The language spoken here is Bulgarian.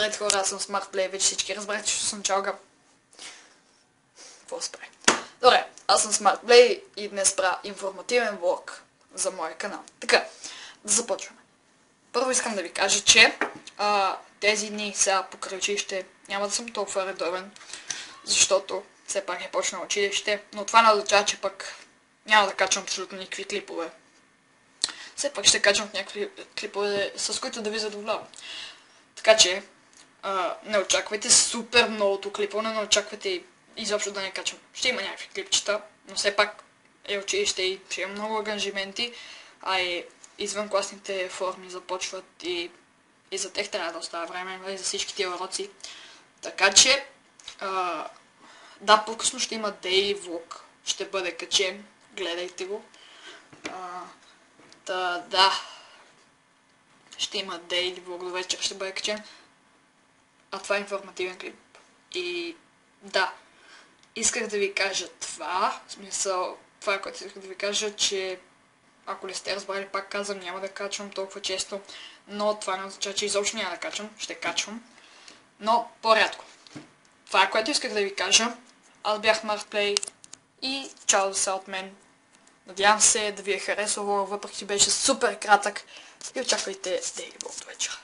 Здравейте хора, аз съм SmartPlay, вече всички разбрахте, че съм чалга. Какво спре? Добре, аз съм SmartPlay и днес правя информативен влог за моя канал. Така, да започваме. Първо искам да ви кажа, че тези дни сега покрай училище няма да съм толкова редовен, защото все пак е почнало училище, но това не означава, че пък няма да качвам абсолютно никакви клипове. Все пак ще качвам някакви клипове, с които да ви задоволявам. Така че, не очаквайте супер многото клипване, не очаквайте изобщо да не качвам. Ще има някакви клипчета, но все пак е училище и ще има много ангажименти, а и извънкласните форми започват и за тях трябва да остава време, и за всички тия уроци. Така че, да, по-късно ще има daily vlog, ще бъде качен, гледайте го. Да, ще има daily vlog до вечер, ще бъде качен. А това е информативен клип. И да, исках да ви кажа това, в смисъл, това е което исках да ви кажа, че ако не сте разбрали, пак казвам, няма да качвам толкова често, но това не означава, че изобщо няма да качвам, ще качвам, но по-рядко. Това е което исках да ви кажа. Аз бях SmartPlay и чао за от мен. Надявам се да ви е харесало, въпреки че беше супер кратък и очаквайте daily vlog до вечера.